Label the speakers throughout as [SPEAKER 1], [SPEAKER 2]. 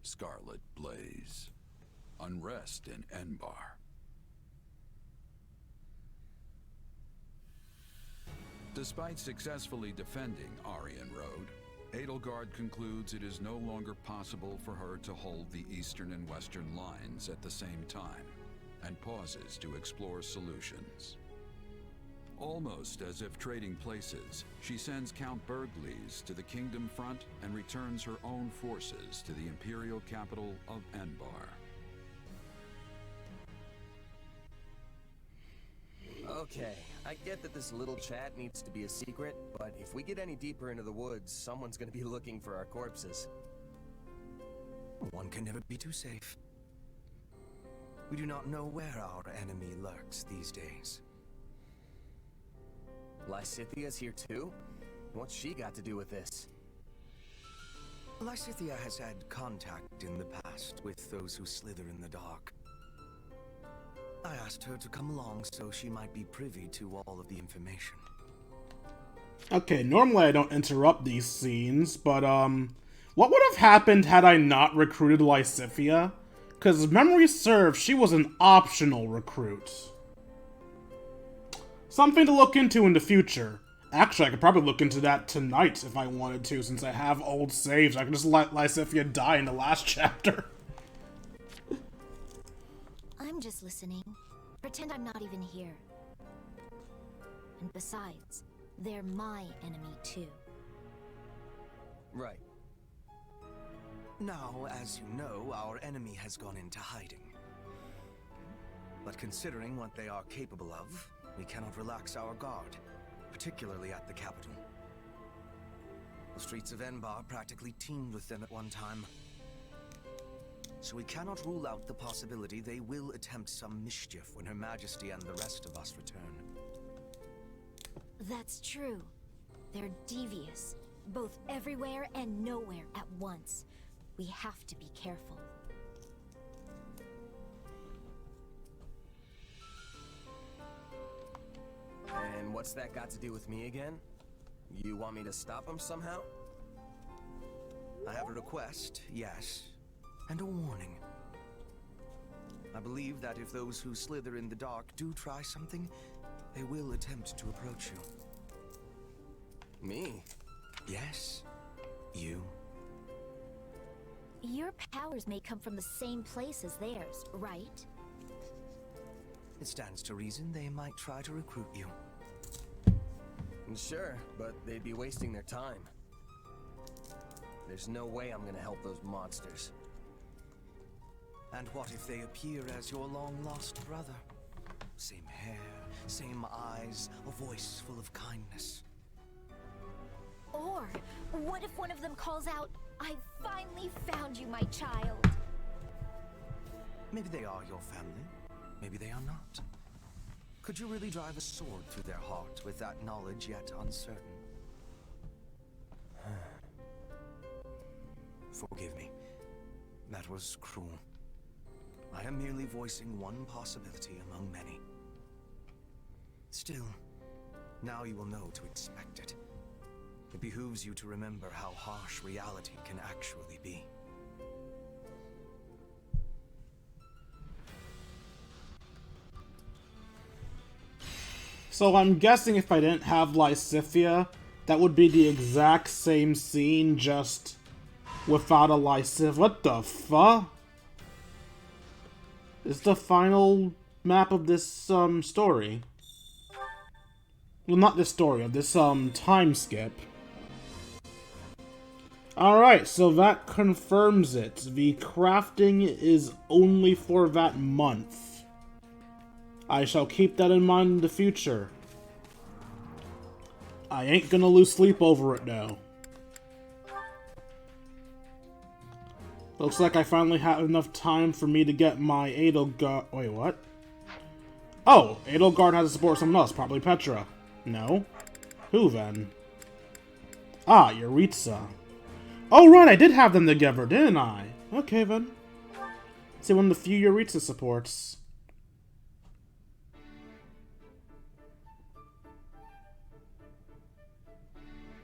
[SPEAKER 1] Scarlet blaze. Unrest in Embar. Despite successfully defending Aryan Road, Edelgard concludes it is no longer possible for her to hold the eastern and western lines at the same time, and pauses to explore solutions. Almost as if trading places, she sends Count Bergliez to the Kingdom front and returns her own forces to the imperial capital of Embar.
[SPEAKER 2] Okay, I get that this little chat needs to be a secret, but if we get any deeper into the woods, someone's gonna be looking for our corpses.
[SPEAKER 3] One can never be too safe. We do not know where our enemy lurks these days.
[SPEAKER 2] Lysithia's here too? What's she got to do with this?
[SPEAKER 3] Lysithia has had contact in the past with those who slither in the dark. I asked her to come along so she might be privy to all of the information.
[SPEAKER 4] Okay, normally I don't interrupt these scenes, but, what would have happened had I not recruited Lysithia? Because if memory serves, she was an optional recruit. Something to look into in the future. Actually, I could probably look into that tonight if I wanted to, since I have old saves. I could just let Lysithia die in the last chapter.
[SPEAKER 5] I'm just listening. Pretend I'm not even here. And besides, they're my enemy too.
[SPEAKER 2] Right.
[SPEAKER 3] Now, as you know, our enemy has gone into hiding. But considering what they are capable of, we cannot relax our guard, particularly at the capital. The streets of Embar practically teemed with them at one time. So we cannot rule out the possibility they will attempt some mischief when Her Majesty and the rest of us return.
[SPEAKER 5] That's true. They're devious, both everywhere and nowhere at once. We have to be careful.
[SPEAKER 2] And what's that got to do with me again? You want me to stop them somehow?
[SPEAKER 3] I have a request, yes, and a warning. I believe that if those who slither in the dark do try something, they will attempt to approach you.
[SPEAKER 2] Me?
[SPEAKER 3] Yes, you.
[SPEAKER 5] Your powers may come from the same place as theirs, right?
[SPEAKER 3] It stands to reason they might try to recruit you.
[SPEAKER 2] Sure, but they'd be wasting their time. There's no way I'm gonna help those monsters.
[SPEAKER 3] And what if they appear as your long-lost brother? Same hair, same eyes, a voice full of kindness.
[SPEAKER 5] Or, what if one of them calls out, "I finally found you, my child"?
[SPEAKER 3] Maybe they are your family. Maybe they are not. Could you really drive a sword through their heart with that knowledge yet uncertain? Forgive me. That was cruel. I am merely voicing one possibility among many. Still, now you will know to expect it. It behooves you to remember how harsh reality can actually be.
[SPEAKER 4] So I'm guessing if I didn't have Lysithia, that would be the exact same scene, just without a Lysithia. What the fuck? It's the final map of this, story. Well, not this story, of this, time skip. Alright, so that confirms it. The crafting is only for that month. I shall keep that in mind in the future. I ain't gonna lose sleep over it now. Looks like I finally have enough time for me to get my Edelgard... Wait, what? Oh, Edelgard has to support someone else, probably Petra. No? Who then? Ah, Jeritza. Oh right, I did have them together, didn't I? Okay then. See one of the few Jeritza supports.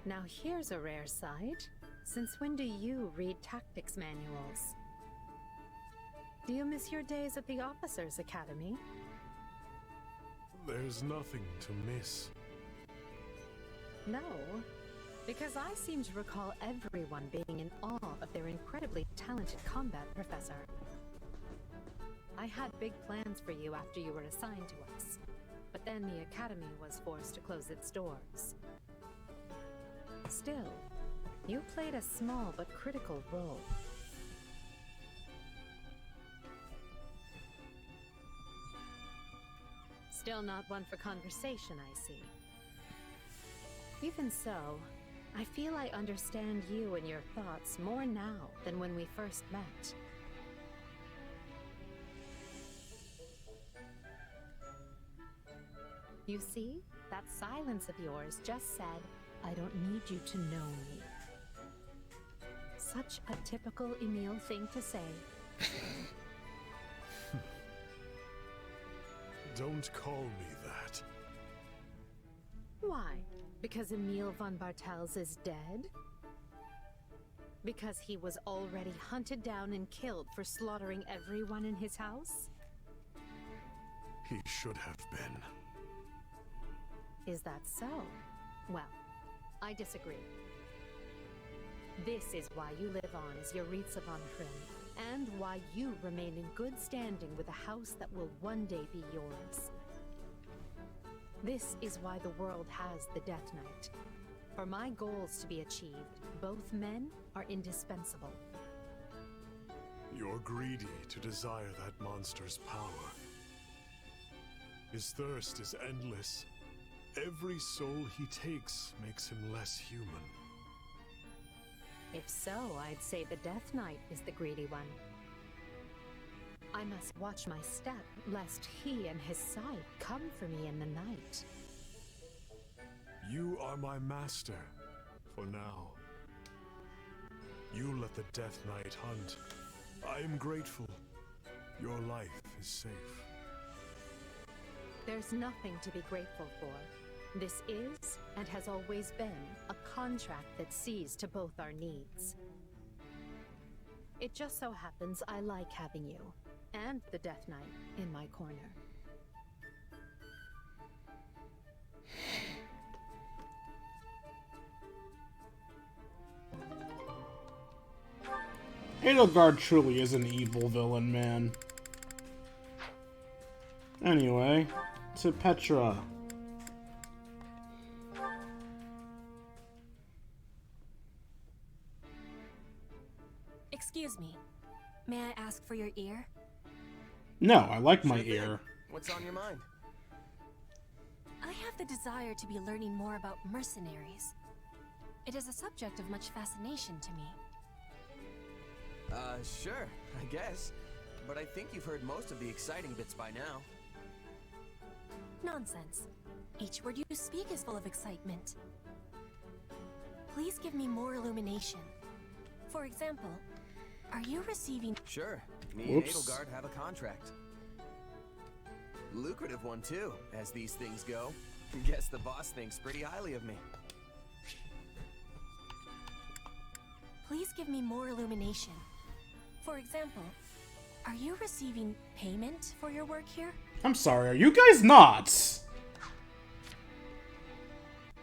[SPEAKER 6] Now here's a rare sight. Since when do you read tactics manuals? Do you miss your days at the Officers' Academy?
[SPEAKER 7] There's nothing to miss.
[SPEAKER 6] No, because I seem to recall everyone being in awe of their incredibly talented combat professor. I had big plans for you after you were assigned to us, but then the Academy was forced to close its doors. Still, you played a small but critical role. Still not one for conversation, I see. Even so, I feel I understand you and your thoughts more now than when we first met. You see, that silence of yours just said, I don't need you to know me. Such a typical Emil thing to say.
[SPEAKER 7] Don't call me that.
[SPEAKER 6] Why? Because Emil von Bartels is dead? Because he was already hunted down and killed for slaughtering everyone in his house?
[SPEAKER 7] He should have been.
[SPEAKER 6] Is that so? Well, I disagree. This is why you live on as Jeritza von Hrim, and why you remain in good standing with a house that will one day be yours. This is why the world has the Death Knight. For my goals to be achieved, both men are indispensable.
[SPEAKER 7] You're greedy to desire that monster's power. His thirst is endless. Every soul he takes makes him less human.
[SPEAKER 6] If so, I'd say the Death Knight is the greedy one. I must watch my step, lest he and his side come for me in the night.
[SPEAKER 7] You are my master, for now. You let the Death Knight hunt. I am grateful. Your life is safe.
[SPEAKER 6] There's nothing to be grateful for. This is, and has always been, a contract that sees to both our needs. It just so happens I like having you, and the Death Knight, in my corner.
[SPEAKER 4] Edelgard truly is an evil villain, man. Anyway, to Petra.
[SPEAKER 8] Excuse me. May I ask for your ear?
[SPEAKER 4] No, I like my
[SPEAKER 2] Sure thing.
[SPEAKER 4] ear.
[SPEAKER 2] What's on your mind?
[SPEAKER 8] I have the desire to be learning more about mercenaries. It is a subject of much fascination to me.
[SPEAKER 2] Sure, I guess. But I think you've heard most of the exciting bits by now.
[SPEAKER 8] Nonsense. Each word you speak is full of excitement. Please give me more illumination. For example, are you receiving...
[SPEAKER 2] Sure, me
[SPEAKER 4] Whoops.
[SPEAKER 2] and Edelgard have a contract. Lucrative one too, as these things go. Guess the boss thinks pretty highly of me.
[SPEAKER 8] Please give me more illumination. For example, are you receiving payment for your work here?
[SPEAKER 4] I'm sorry, are you guys not?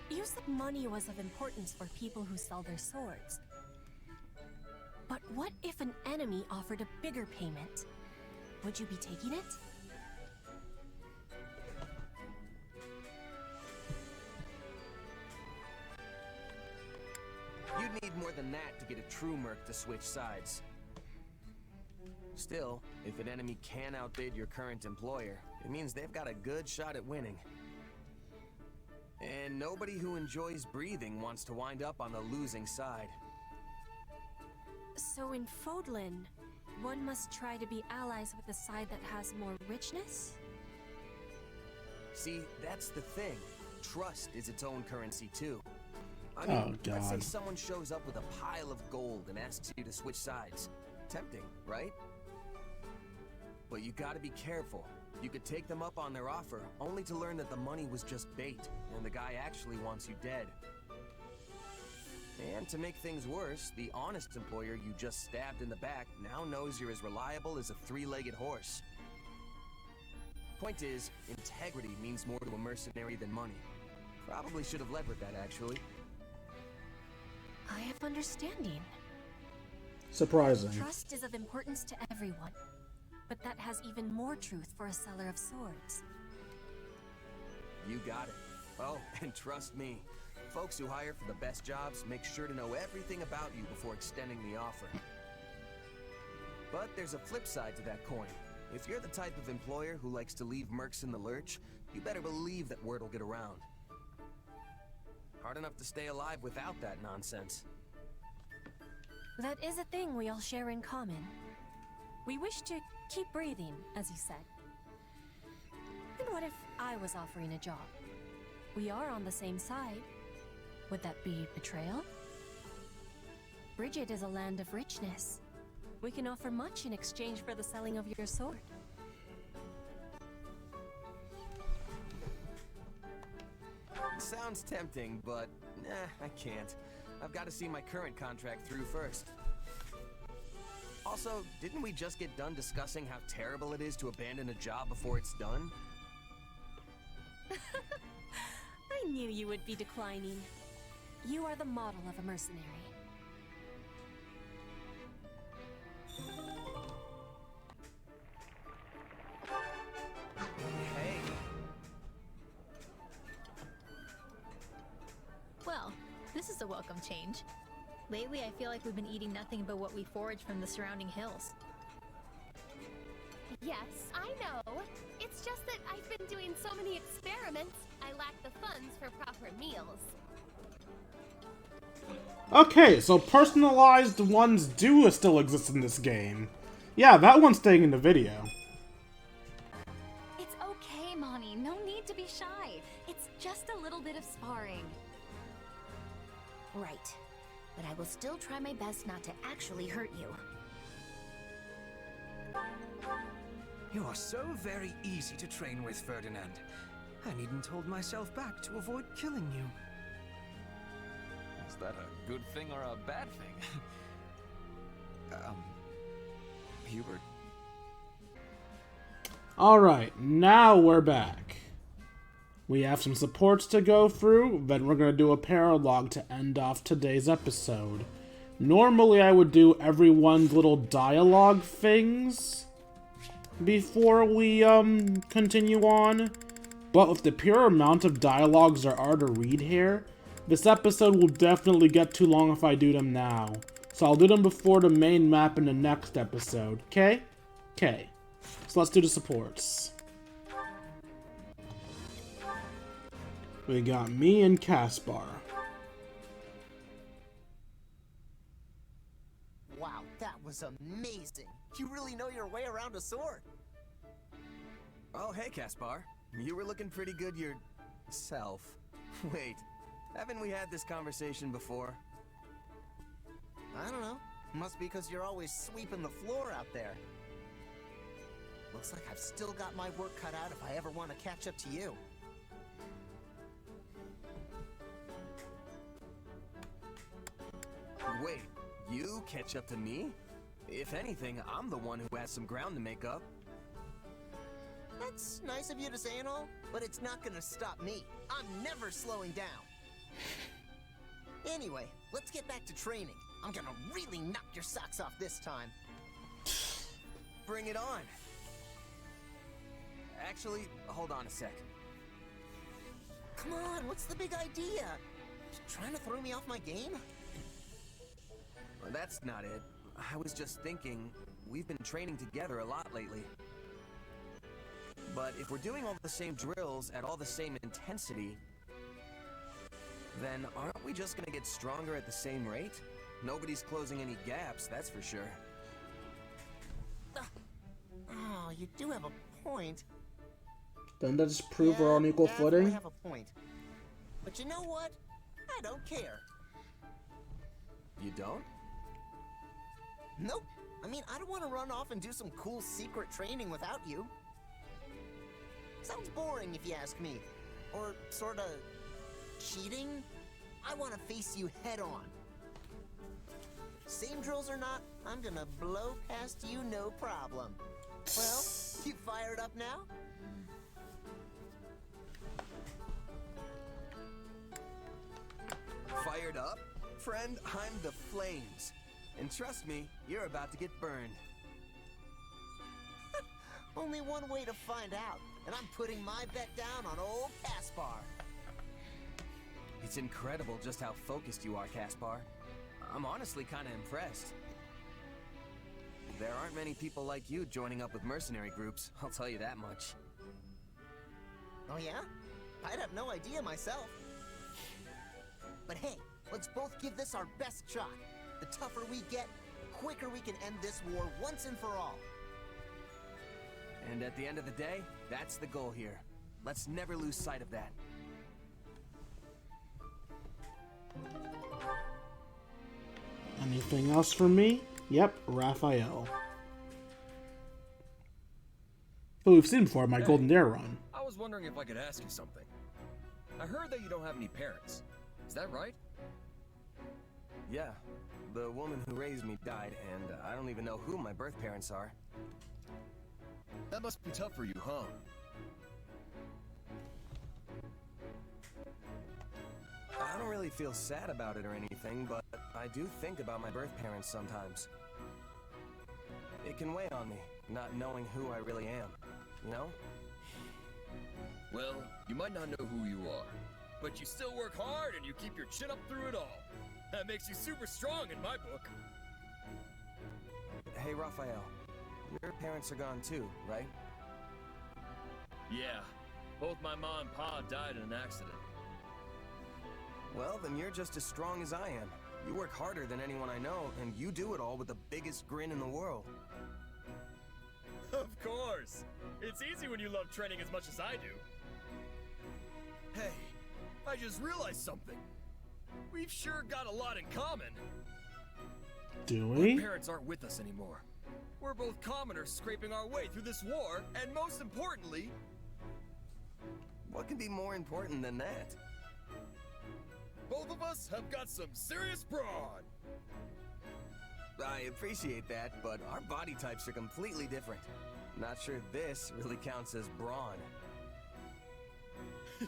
[SPEAKER 8] You said money was of importance for people who sell their swords. But what if an enemy offered a bigger payment? Would you be taking it?
[SPEAKER 2] You'd need more than that to get a true merc to switch sides. Still, if an enemy can outbid your current employer, it means they've got a good shot at winning. And nobody who enjoys breathing wants to wind up on the losing side.
[SPEAKER 8] So in Fodlan, one must try to be allies with the side that has more richness?
[SPEAKER 2] See, that's the thing. Trust is its own currency too. I mean,
[SPEAKER 4] Oh,
[SPEAKER 2] let's say
[SPEAKER 4] God.
[SPEAKER 2] someone shows up with a pile of gold and asks you to switch sides. Tempting, right? But you gotta be careful. You could take them up on their offer, only to learn that the money was just bait, and the guy actually wants you dead. And to make things worse, the honest employer you just stabbed in the back now knows you're as reliable as a three-legged horse. Point is, integrity means more to a mercenary than money. Probably should have led with that, actually.
[SPEAKER 8] I have understanding.
[SPEAKER 4] Surprising.
[SPEAKER 8] Trust is of importance to everyone, but that has even more truth for a seller of swords.
[SPEAKER 2] You got it. Oh, and trust me, folks who hire for the best jobs make sure to know everything about you before extending the offer. But there's a flip side to that coin. If you're the type of employer who likes to leave mercs in the lurch, you better believe that word will get around. Hard enough to stay alive without that nonsense.
[SPEAKER 8] That is a thing we all share in common. We wish to keep breathing, as you said. And what if I was offering a job? We are on the same side. Would that be betrayal? Bridget is a land of richness. We can offer much in exchange for the selling of your sword.
[SPEAKER 2] Sounds tempting, but I can't. I've got to see my current contract through first. Also, didn't we just get done discussing how terrible it is to abandon a job before it's done?
[SPEAKER 8] I knew you would be declining. You are the model of a mercenary.
[SPEAKER 2] Hey.
[SPEAKER 9] Well, this is a welcome change. Lately, I feel like we've been eating nothing but what we forage from the surrounding hills.
[SPEAKER 10] Yes, I know. It's just that I've been doing so many experiments, I lack the funds for proper meals.
[SPEAKER 4] Okay, so personalized ones do still exist in this game. Yeah, that one's staying in the video.
[SPEAKER 11] It's okay, Mommy. No need to be shy. It's just a little bit of sparring.
[SPEAKER 5] Right. But I will still try my best not to actually hurt you.
[SPEAKER 3] You are so very easy to train with, Ferdinand. I needn't hold myself back to avoid killing you.
[SPEAKER 12] Is that a good thing or a bad thing? Hubert?
[SPEAKER 4] Alright, now we're back. We have some supports to go through, then we're going to do a paralogue to end off today's episode. Normally I would do everyone's little dialogue things before we continue on, but with the pure amount of dialogues there are to read here, this episode will definitely get too long if I do them now. So I'll do them before the main map in the next episode, okay? Okay. So let's do the supports. We got me and Caspar.
[SPEAKER 13] Wow, that was amazing. You really know your way around a sword.
[SPEAKER 2] Oh, hey, Caspar. You were looking pretty good yourself. Wait, haven't we had this conversation before?
[SPEAKER 13] I don't know. Must be because you're always sweeping the floor out there. Looks like I've still got my work cut out if I ever want to catch up to you.
[SPEAKER 2] Wait, you catch up to me? If anything, I'm the one who has some ground to make up.
[SPEAKER 13] That's nice of you to say and all, but it's not gonna stop me. I'm never slowing down. Anyway, let's get back to training. I'm gonna really knock your socks off this time.
[SPEAKER 2] Bring it on. Actually, hold on a sec.
[SPEAKER 13] Come on, what's the big idea? Trying to throw me off my game?
[SPEAKER 2] Well, that's not it. I was just thinking, we've been training together a lot lately. But if we're doing all the same drills at all the same intensity, then aren't we just gonna get stronger at the same rate? Nobody's closing any gaps, that's for sure.
[SPEAKER 13] Oh, you do have a point.
[SPEAKER 4] Doesn't that just prove we're on equal footing?
[SPEAKER 13] I have a point. But you know what? I don't care.
[SPEAKER 2] You don't?
[SPEAKER 13] Nope. I mean, I don't want to run off and do some cool secret training without you. Sounds boring if you ask me. Or sorta cheating? I want to face you head on. Same drills or not, I'm gonna blow past you no problem. Well, you fired up now?
[SPEAKER 2] Fired up? Friend, I'm the flames. And trust me, you're about to get burned.
[SPEAKER 13] Only one way to find out, and I'm putting my bet down on old Caspar.
[SPEAKER 2] It's incredible just how focused you are, Caspar. I'm honestly kind of impressed. There aren't many people like you joining up with mercenary groups, I'll tell you that much.
[SPEAKER 13] Oh yeah? I'd have no idea myself. But hey, let's both give this our best shot. The tougher we get, quicker we can end this war once and for all.
[SPEAKER 2] And at the end of the day, that's the goal here. Let's never lose sight of that.
[SPEAKER 4] Anything else for me? Yep, Raphael. Who we've seen before in my Golden Dare run.
[SPEAKER 12] I was wondering if I could ask you something. I heard that you don't have any parents. Is that right?
[SPEAKER 2] Yeah. The woman who raised me died, and I don't even know who my birth parents are.
[SPEAKER 12] That must be tough for you, huh?
[SPEAKER 2] I don't really feel sad about it or anything, but I do think about my birth parents sometimes. It can weigh on me, not knowing who I really am, you know?
[SPEAKER 12] Well, you might not know who you are, but you still work hard and you keep your chin up through it all. That makes you super strong in my book.
[SPEAKER 2] Hey, Raphael, your parents are gone too, right?
[SPEAKER 12] Yeah, both my mom and pa died in an accident.
[SPEAKER 2] Well, then you're just as strong as I am. You work harder than anyone I know, and you do it all with the biggest grin in the world.
[SPEAKER 12] Of course! It's easy when you love training as much as I do. Hey, I just realized something. We've sure got a lot in common.
[SPEAKER 4] Do we?
[SPEAKER 12] Our parents aren't with us anymore. We're both commoners scraping our way through this war, and most importantly...
[SPEAKER 2] What can be more important than that?
[SPEAKER 12] Both of us have got some serious brawn!
[SPEAKER 2] I appreciate that, but our body types are completely different. Not sure this really counts as brawn.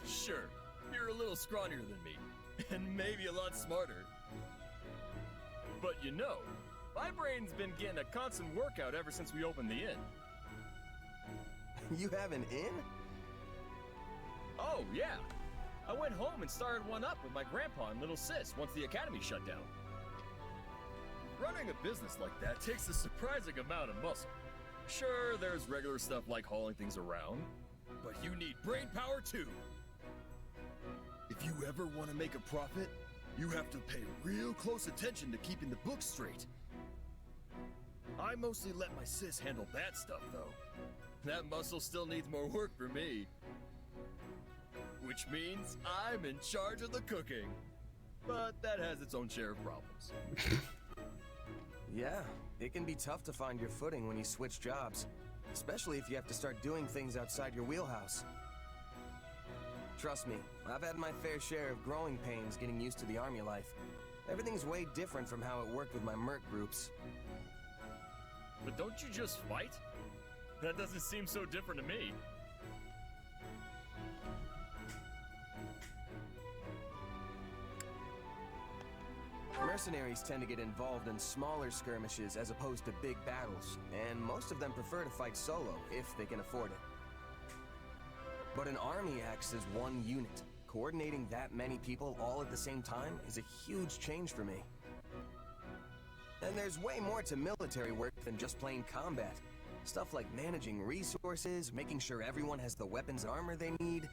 [SPEAKER 12] Sure, you're a little scrawnier than me, and maybe a lot smarter. But you know, my brain's been getting a constant workout ever since we opened the inn.
[SPEAKER 2] You have an inn?
[SPEAKER 12] Oh, yeah. I went home and started one up with my grandpa and little sis once the academy shut down. Running a business like that takes a surprising amount of muscle. Sure, there's regular stuff like hauling things around, but you need brain power too. If you ever want to make a profit, you have to pay real close attention to keeping the books straight. I mostly let my sis handle that stuff though. That muscle still needs more work for me. Which means I'm in charge of the cooking. But that has its own share of problems.
[SPEAKER 2] Yeah, it can be tough to find your footing when you switch jobs. Especially if you have to start doing things outside your wheelhouse. Trust me, I've had my fair share of growing pains getting used to the army life. Everything's way different from how it worked with my merc groups.
[SPEAKER 12] But don't you just fight? That doesn't seem so different to me.
[SPEAKER 2] Mercenaries tend to get involved in smaller skirmishes as opposed to big battles, and most of them prefer to fight solo if they can afford it. But an army acts as one unit. Coordinating that many people all at the same time is a huge change for me. And there's way more to military work than just plain combat. Stuff like managing resources, making sure everyone has the weapons and armor they need.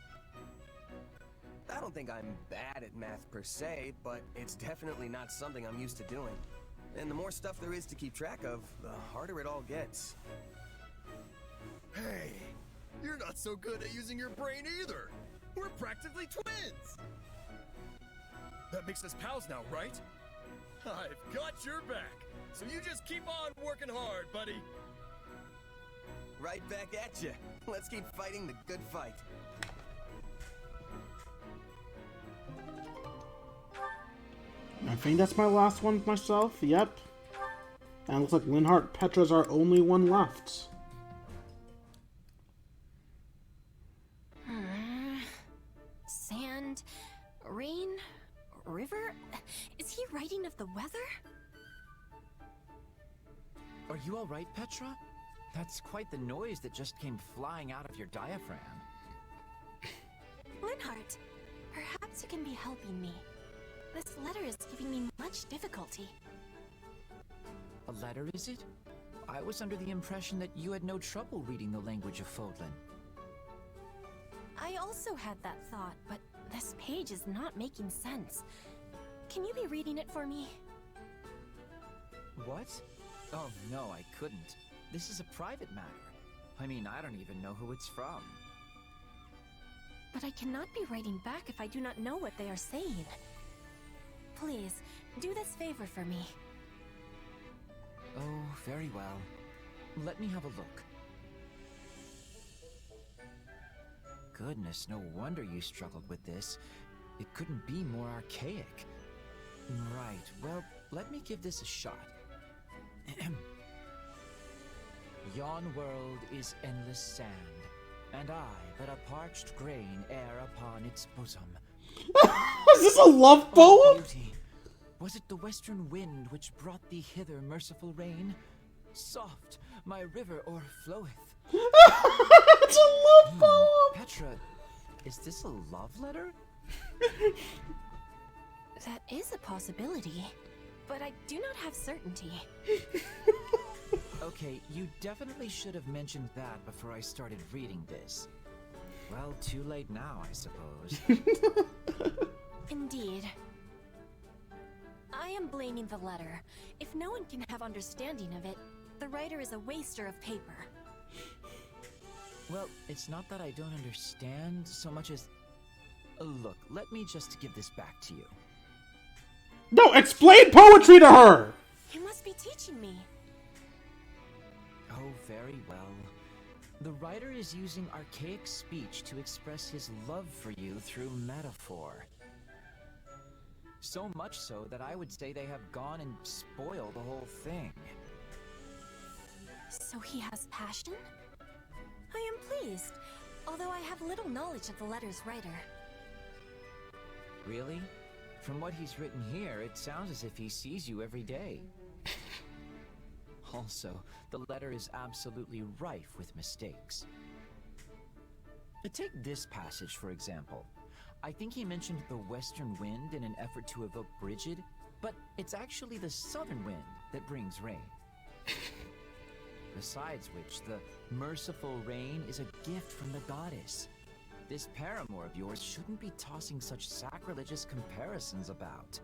[SPEAKER 2] I don't think I'm bad at math per se, but it's definitely not something I'm used to doing. And the more stuff there is to keep track of, the harder it all gets.
[SPEAKER 12] Hey, you're not so good at using your brain either. We're practically twins. That makes us pals now, right? I've got your back, so you just keep on working hard, buddy.
[SPEAKER 2] Right back at you. Let's keep fighting the good fight.
[SPEAKER 4] I think that's my last one myself. Yep. And it looks like Lindhardt Petra's our only one left.
[SPEAKER 8] Sand, rain, river? Is he writing of the weather?
[SPEAKER 14] Are you alright, Petra? That's quite the noise that just came flying out of your diaphragm.
[SPEAKER 8] Lindhardt, perhaps you can be helping me. This letter is giving me much difficulty.
[SPEAKER 14] A letter, is it? I was under the impression that you had no trouble reading the language of Fodlan.
[SPEAKER 8] I also had that thought, but this page is not making sense. Can you be reading it for me?
[SPEAKER 14] What? Oh, no, I couldn't. This is a private matter. I mean, I don't even know who it's from.
[SPEAKER 8] But I cannot be writing back if I do not know what they are saying. Please, do this favor for me.
[SPEAKER 14] Oh, very well. Let me have a look. Goodness, no wonder you struggled with this. It couldn't be more archaic. Right, well, let me give this a shot. Yon world is endless sand, and I but a parched grain air upon its bosom.
[SPEAKER 4] Is this a love poem?
[SPEAKER 14] Beauty. Was it the western wind which brought thee hither, merciful rain? Soft, my river o'erfloweth.
[SPEAKER 4] It's a love poem!
[SPEAKER 14] Petra, is this a love letter?
[SPEAKER 8] That is a possibility, but I do not have certainty.
[SPEAKER 14] Okay, you definitely should have mentioned that before I started reading this. Well, too late now, I suppose.
[SPEAKER 8] Indeed. I am blaming the letter. If no one can have understanding of it, the writer is a waster of paper.
[SPEAKER 14] Well, it's not that I don't understand so much as... Look, let me just give this back to you.
[SPEAKER 4] No, explain poetry to her!
[SPEAKER 8] You must be teaching me.
[SPEAKER 14] Oh, very well. The writer is using archaic speech to express his love for you through metaphor. So much so that I would say they have gone and spoiled the whole thing.
[SPEAKER 8] So he has passion? I am pleased, although I have little knowledge of the letter's writer.
[SPEAKER 14] Really? From what he's written here, it sounds as if he sees you every day. Also, the letter is absolutely rife with mistakes. Take this passage, for example. I think he mentioned the western wind in an effort to evoke Brigid, but it's actually the southern wind that brings rain. Besides which, the merciful rain is a gift from the goddess. This paramour of yours shouldn't be tossing such sacrilegious comparisons about.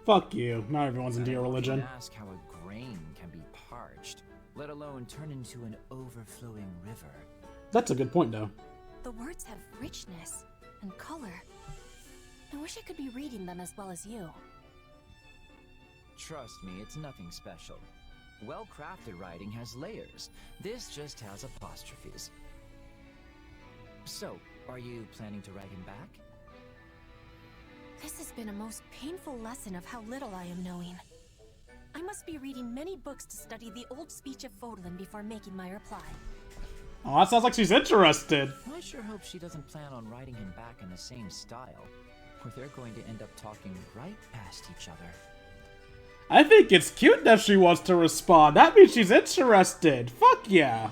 [SPEAKER 4] Fuck you. Not everyone's into your religion.
[SPEAKER 14] You can ask how a grain can be parched, let alone turn into an overflowing river.
[SPEAKER 4] That's a good point, though.
[SPEAKER 8] The words have richness and color. I wish I could be reading them as well as you.
[SPEAKER 14] Trust me, it's nothing special. Well-crafted writing has layers. This just has apostrophes. So, are you planning to write him back?
[SPEAKER 8] This has been a most painful lesson of how little I am knowing. I must be reading many books to study the old speech of Fodlan before making my reply.
[SPEAKER 4] Oh, that sounds like she's interested.
[SPEAKER 14] I sure hope she doesn't plan on writing him back in the same style, or they're going to end up talking right past each other.
[SPEAKER 4] I think it's cute that she wants to respond. That means she's interested. Fuck yeah.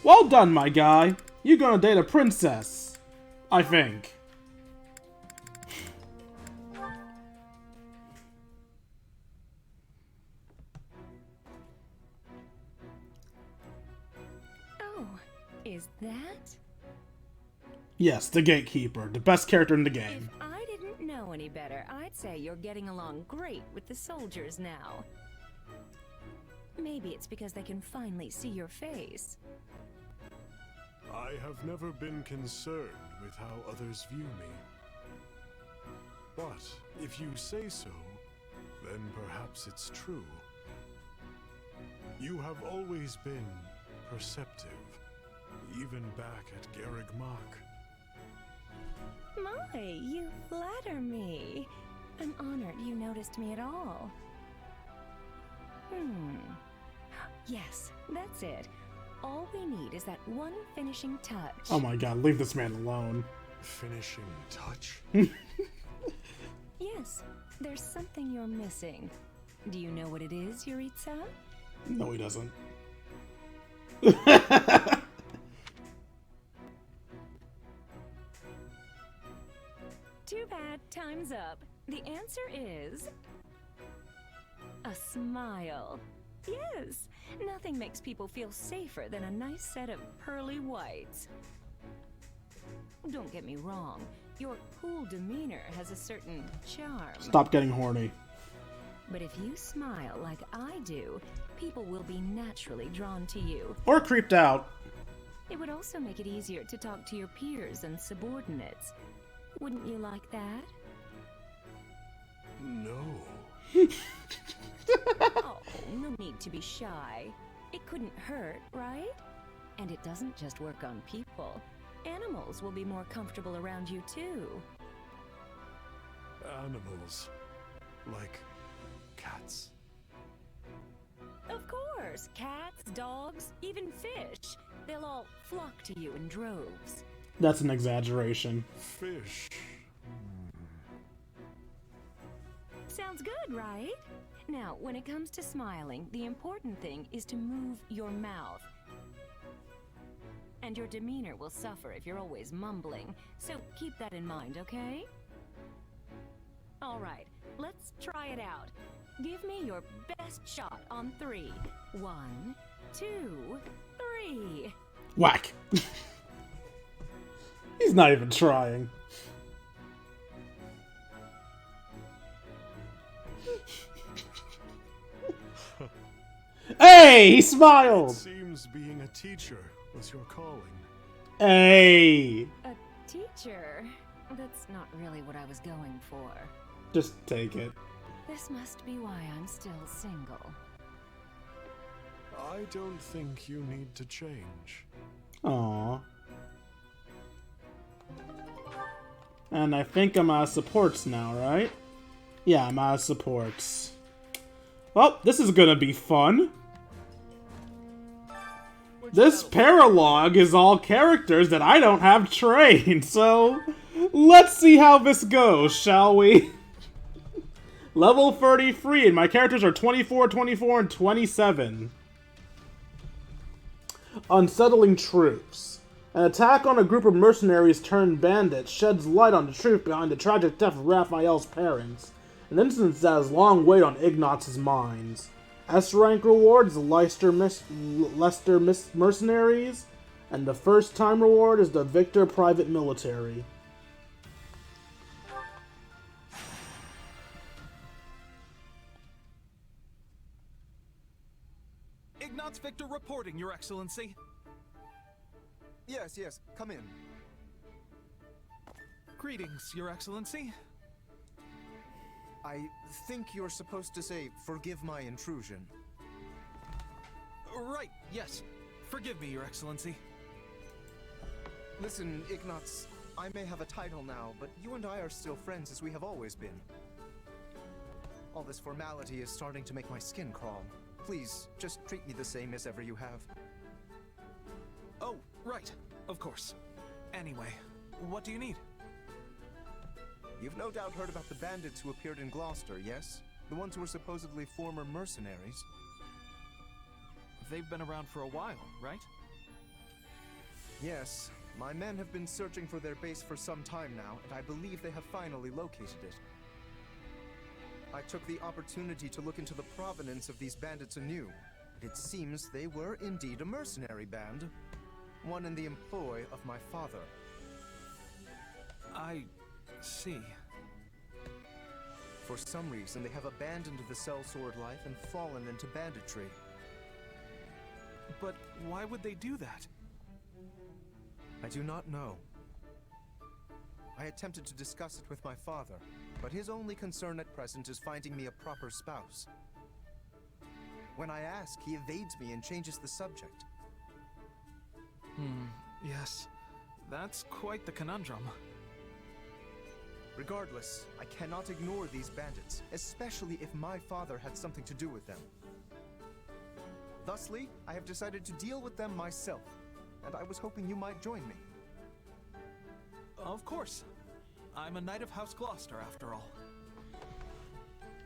[SPEAKER 4] Well done, my guy. You're gonna date a princess. I think.
[SPEAKER 15] Oh, is that?
[SPEAKER 4] Yes, the Gatekeeper. The best character in the game.
[SPEAKER 15] If I didn't know any better, I'd say you're getting along great with the soldiers now. Maybe it's because they can finally see your face.
[SPEAKER 7] I have never been concerned with how others view me. But if you say so, then perhaps it's true. You have always been perceptive, even back at Garreg Mach.
[SPEAKER 15] My, you flatter me. I'm honored you noticed me at all. Yes, that's it. All we need is that one finishing touch.
[SPEAKER 4] Oh my god, leave this man alone.
[SPEAKER 7] Finishing touch?
[SPEAKER 15] Yes, there's something you're missing. Do you know what it is, Jeritza?
[SPEAKER 4] No, he doesn't.
[SPEAKER 15] Too bad, time's up. The answer is... a smile. Yes, nothing makes people feel safer than a nice set of pearly whites. Don't get me wrong, your cool demeanor has a certain charm.
[SPEAKER 4] Stop getting horny.
[SPEAKER 15] But if you smile like I do, people will be naturally drawn to you.
[SPEAKER 4] Or creeped out.
[SPEAKER 15] It would also make it easier to talk to your peers and subordinates. Wouldn't you like that?
[SPEAKER 7] No.
[SPEAKER 15] Oh, no need to be shy. It couldn't hurt, right? And it doesn't just work on people. Animals will be more comfortable around you, too.
[SPEAKER 7] Animals. Like cats.
[SPEAKER 15] Of course! Cats, dogs, even fish. They'll all flock to you in droves.
[SPEAKER 4] That's an exaggeration.
[SPEAKER 7] Fish.
[SPEAKER 15] Sounds good, right? Now, when it comes to smiling, the important thing is to move your mouth. And your demeanor will suffer if you're always mumbling, so keep that in mind, okay? Alright, let's try it out. Give me your best shot on 3. 1, 2, 3.
[SPEAKER 4] Whack! He's not even trying. Hey, he smiled!
[SPEAKER 7] It seems being a teacher was your calling.
[SPEAKER 4] Hey!
[SPEAKER 15] A teacher? That's not really what I was going for.
[SPEAKER 4] Just take it.
[SPEAKER 15] This must be why I'm still single.
[SPEAKER 7] I don't think you need to change.
[SPEAKER 4] Aww. And I think I'm out of supports now, right? Yeah, I'm out of supports. Well, this is gonna be fun. This paralogue is all characters that I don't have trained, so let's see how this goes, shall we? Level 33, and my characters are 24, 24, and 27. Unsettling troops. An attack on a group of mercenaries turned bandits sheds light on the truth behind the tragic death of Raphael's parents, an instance that has long weighed on Ignatz' minds. S-rank rewards Leicester Mercenaries, and the first time reward is the Victor Private Military.
[SPEAKER 16] Ignatz Victor reporting, Your Excellency.
[SPEAKER 17] Yes, come in.
[SPEAKER 16] Greetings, Your Excellency.
[SPEAKER 17] I think you're supposed to say, forgive my intrusion.
[SPEAKER 16] Right, yes. Forgive me, Your Excellency.
[SPEAKER 17] Listen, Ignatz, I may have a title now, but you and I are still friends as we have always been. All this formality is starting to make my skin crawl. Please, just treat me the same as ever you have.
[SPEAKER 16] Oh, right. Of course. Anyway, what do you need?
[SPEAKER 17] You've no doubt heard about the bandits who appeared in Gloucester, yes? The ones who were supposedly former mercenaries.
[SPEAKER 16] They've been around for a while, right?
[SPEAKER 17] Yes. My men have been searching for their base for some time now, and I believe they have finally located it. I took the opportunity to look into the provenance of these bandits anew. It seems they were indeed a mercenary band. One in the employ of my father.
[SPEAKER 16] I see.
[SPEAKER 17] For some reason, they have abandoned the sellsword life and fallen into banditry.
[SPEAKER 16] But why would they do that?
[SPEAKER 17] I do not know. I attempted to discuss it with my father, but his only concern at present is finding me a proper spouse. When I ask, he evades me and changes the subject.
[SPEAKER 16] Yes. That's quite the conundrum.
[SPEAKER 17] Regardless, I cannot ignore these bandits, especially if my father had something to do with them. Thusly, I have decided to deal with them myself, and I was hoping you might join me.
[SPEAKER 16] Of course. I'm a knight of House Gloucester, after all.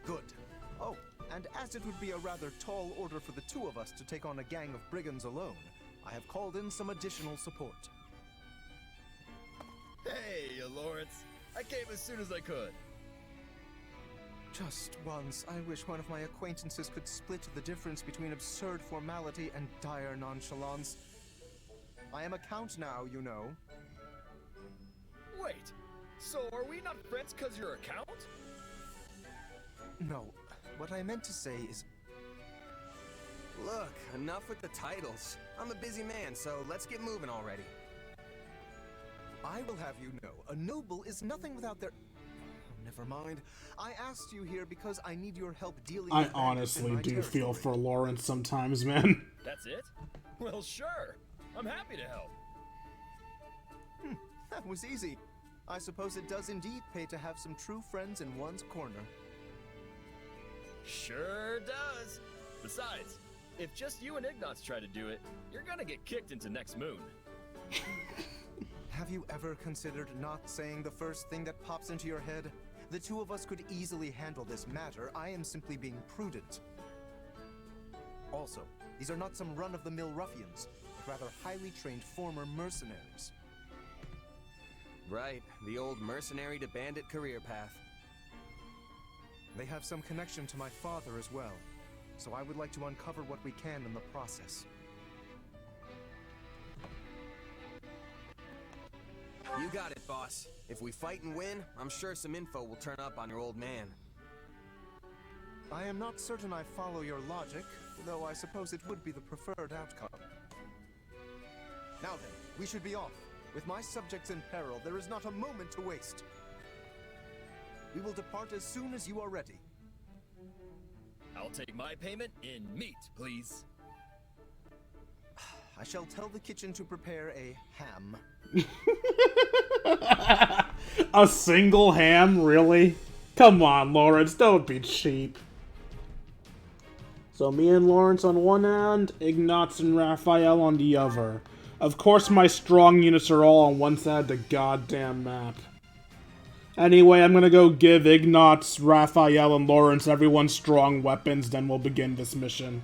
[SPEAKER 17] Good. Oh, and as it would be a rather tall order for the two of us to take on a gang of brigands alone, I have called in some additional support.
[SPEAKER 12] Hey, Lorenz. I came as soon as I could.
[SPEAKER 17] Just once, I wish one of my acquaintances could split the difference between absurd formality and dire nonchalance. I am a count now, you know.
[SPEAKER 12] Wait, so are we not friends because you're a count?
[SPEAKER 17] No, what I meant to say is...
[SPEAKER 2] Look, enough with the titles. I'm a busy man, so let's get moving already.
[SPEAKER 17] I will have you know, a noble is nothing without their... Oh, never mind. I asked you here because I need your help dealing with...
[SPEAKER 4] I honestly do feel for Lawrence sometimes, man.
[SPEAKER 12] That's it? Well, sure. I'm happy to help.
[SPEAKER 17] That was easy. I suppose it does indeed pay to have some true friends in one's corner.
[SPEAKER 12] Sure does. Besides, if just you and Ignatz try to do it, you're gonna get kicked into next moon.
[SPEAKER 17] Have you ever considered not saying the first thing that pops into your head? The two of us could easily handle this matter. I am simply being prudent. Also, these are not some run-of-the-mill ruffians, but rather highly trained former mercenaries.
[SPEAKER 2] Right, the old mercenary to bandit career path.
[SPEAKER 17] They have some connection to my father as well, so I would like to uncover what we can in the process.
[SPEAKER 2] You got it, boss. If we fight and win, I'm sure some info will turn up on your old man.
[SPEAKER 17] I am not certain I follow your logic, though I suppose it would be the preferred outcome. Now then, we should be off. With my subjects in peril, there is not a moment to waste. We will depart as soon as you are ready.
[SPEAKER 12] I'll take my payment in meat, please.
[SPEAKER 17] I shall tell the kitchen to prepare a ham.
[SPEAKER 4] A single ham, really? Come on, Lawrence, don't be cheap. So me and Lawrence on one hand, Ignatz and Raphael on the other. Of course my strong units are all on one side of the goddamn map. Anyway, I'm gonna go give Ignatz, Raphael, and Lawrence everyone's strong weapons, then we'll begin this mission.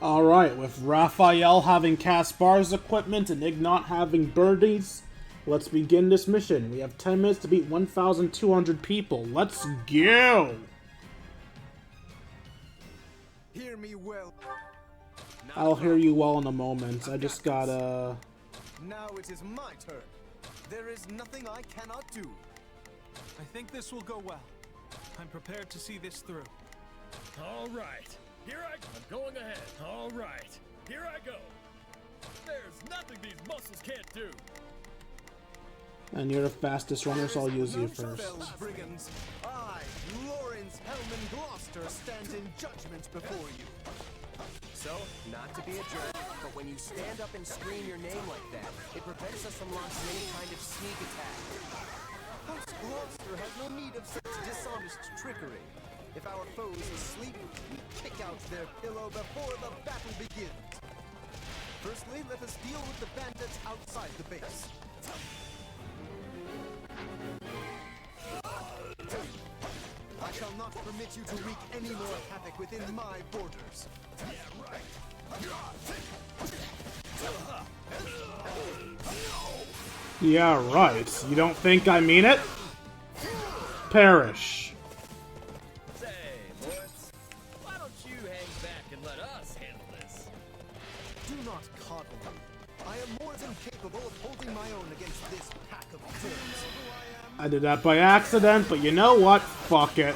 [SPEAKER 4] Alright, with Raphael having Caspar's equipment and Ignat having Birdie's, let's begin this mission. We have 10 minutes to beat 1,200 people. Let's go!
[SPEAKER 17] Hear me well.
[SPEAKER 4] I'll hear you well in a moment. I just gotta...
[SPEAKER 17] Now it is my turn. There is nothing I cannot do.
[SPEAKER 16] I think this will go well. I'm prepared to see this through.
[SPEAKER 12] All right. I'm going ahead. All right. Here I go. There's nothing these muscles can't do.
[SPEAKER 4] And you're the fastest runner, so I'll use you first.
[SPEAKER 17] Brigands, I, Lorenz Hellman Gloucester, stand in judgment before you.
[SPEAKER 2] So, not to be a jerk, but when you stand up and scream your name like that, it prevents us from launching any kind of sneak attack.
[SPEAKER 17] Host Gloucester has no need of such dishonest trickery. If our foe is asleep, we kick out their pillow before the battle begins. Firstly, let us deal with the bandits outside the base. I shall not permit you to wreak any more havoc within my borders. Yeah, right.
[SPEAKER 4] Yeah, right. You don't think I mean it? Perish.
[SPEAKER 12] Say, Lorenz, why don't you hang back and let us handle this?
[SPEAKER 17] Do not coddle me. I am more than capable of holding my own against this pack of fools.
[SPEAKER 4] I did that by accident, but you know what? Fuck it.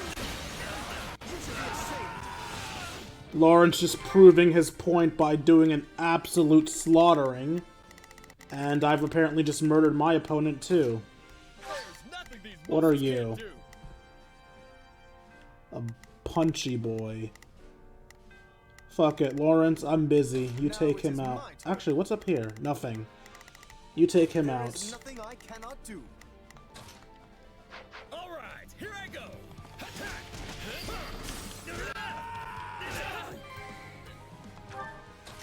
[SPEAKER 4] Lawrence just proving his point by doing an absolute slaughtering. And I've apparently just murdered my opponent too. What are you? A punchy boy. Fuck it, Lawrence, I'm busy. You take him out. Actually, what's up here? Nothing. You take him out.
[SPEAKER 17] Nothing I cannot do.
[SPEAKER 12] Alright, here I go!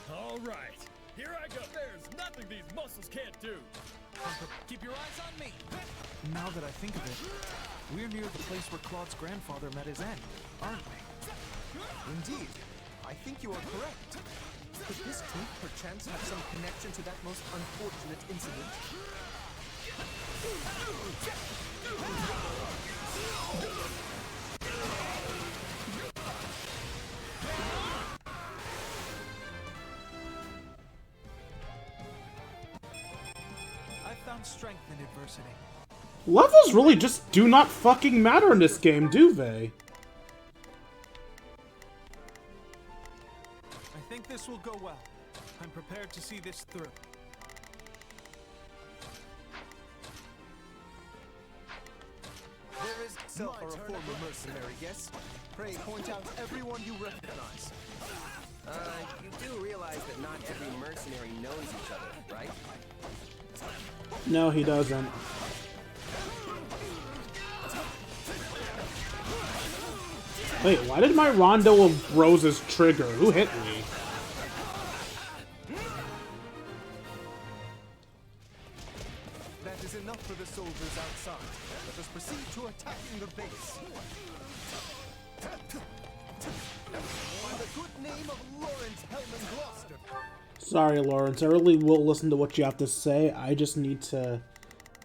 [SPEAKER 12] Alright, here I go! There's nothing these muscles can't do!
[SPEAKER 16] Keep your eyes on me! Now that I think of it, we're near the place where Claude's grandfather met his end, aren't we?
[SPEAKER 17] Indeed. I think you are correct. Could this tape perchance have some connection to that most unfortunate incident?
[SPEAKER 16] I found strength in adversity.
[SPEAKER 4] Levels really just do not fucking matter in this game, do they?
[SPEAKER 16] I think this will go well. I'm prepared to see this through.
[SPEAKER 17] There is self or a former mercenary, yes? Pray point out everyone you recognize.
[SPEAKER 2] You do realize that not every mercenary knows each other, right?
[SPEAKER 4] No, he doesn't. Wait, why did my Rondo of Roses trigger? Who hit me?
[SPEAKER 17] That is enough for the soldiers outside. Let us proceed to attacking the base. By the good name of Lawrence Hellman Gloucester.
[SPEAKER 4] Sorry, Lawrence. I really will listen to what you have to say. I just need to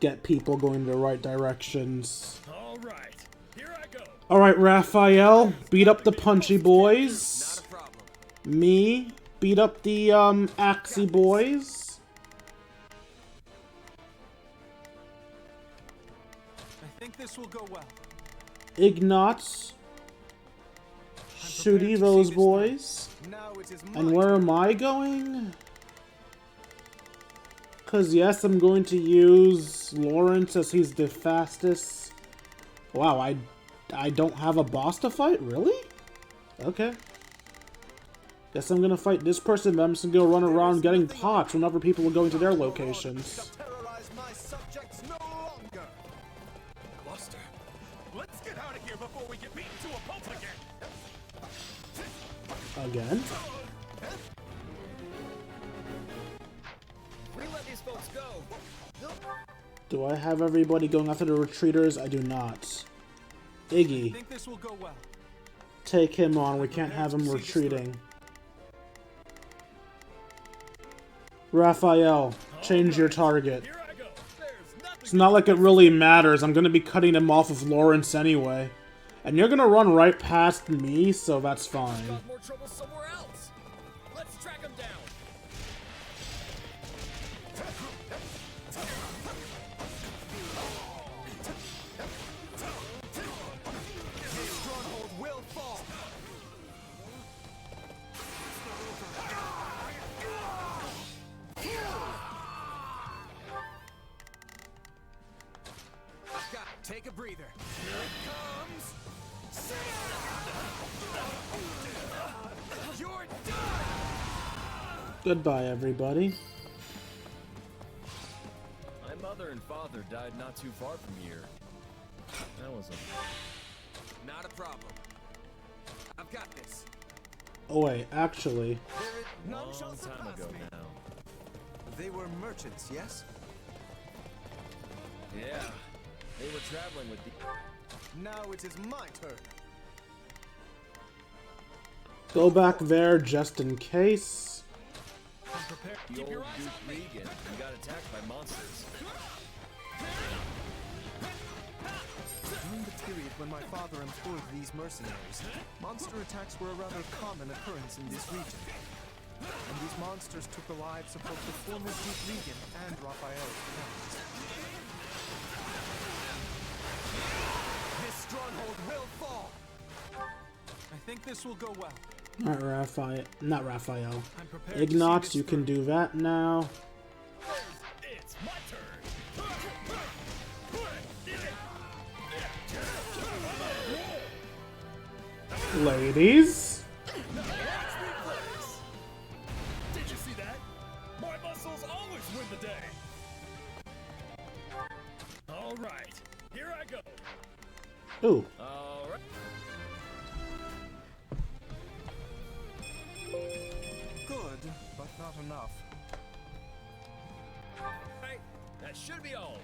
[SPEAKER 4] get people going the right directions.
[SPEAKER 12] Alright, here I go.
[SPEAKER 4] Alright, Raphael, beat up the punchy boys.
[SPEAKER 2] Not a problem.
[SPEAKER 4] Me, beat up the, axey boys.
[SPEAKER 16] I think this will go well.
[SPEAKER 4] Ignatz, shooty those boys. And where am I going? Because yes, I'm going to use Lawrence as he's the fastest. Wow, I don't have a boss to fight? Really? Okay. Guess I'm gonna fight this person, but I'm just gonna go run around getting pots whenever people are going to their locations.
[SPEAKER 17] Terrorize my subjects no longer.
[SPEAKER 16] Gloucester, let's get out of here before we get beaten to a pulp again.
[SPEAKER 4] Again?
[SPEAKER 12] We let these folks go.
[SPEAKER 4] Do I have everybody going after the retreaters? I do not. Iggy.
[SPEAKER 16] I think this will go well.
[SPEAKER 4] Take him on. We can't have him retreating. Raphael, change your target. It's not like it really matters. I'm gonna be cutting him off of Lawrence anyway. And you're gonna run right past me, so that's fine.
[SPEAKER 12] More trouble somewhere else. Let's track them down.
[SPEAKER 17] Stronghold will fall.
[SPEAKER 2] Take a breather.
[SPEAKER 17] Here it comes.
[SPEAKER 12] You're
[SPEAKER 4] Goodbye, everybody.
[SPEAKER 12] My mother and father died not too far from here. That was a...
[SPEAKER 2] Not a problem. I've got this.
[SPEAKER 4] Oh wait, actually.
[SPEAKER 12] Long time ago now.
[SPEAKER 17] They were merchants, yes?
[SPEAKER 12] Yeah. They were traveling with the...
[SPEAKER 17] Now it is my turn.
[SPEAKER 4] Go back there just in case.
[SPEAKER 12] The old Duke Regan and got attacked by monsters.
[SPEAKER 17] During the period when my father employed these mercenaries, monster attacks were a rather common occurrence in this region. And these monsters took the lives of both the former Duke Regan and Raphael's parents.
[SPEAKER 16] This stronghold will fall! I think this will go well.
[SPEAKER 4] Alright, Raphael. Not Raphael.
[SPEAKER 16] I'm prepared to see
[SPEAKER 4] Ignatz,
[SPEAKER 16] this
[SPEAKER 4] you can do that now.
[SPEAKER 12] It's my turn!
[SPEAKER 4] Ladies?
[SPEAKER 12] Did you see that? My muscles always win the day! Alright, here I go!
[SPEAKER 4] Ooh.
[SPEAKER 12] Alright.
[SPEAKER 17] Good, but not enough.
[SPEAKER 12] Right, that should be all.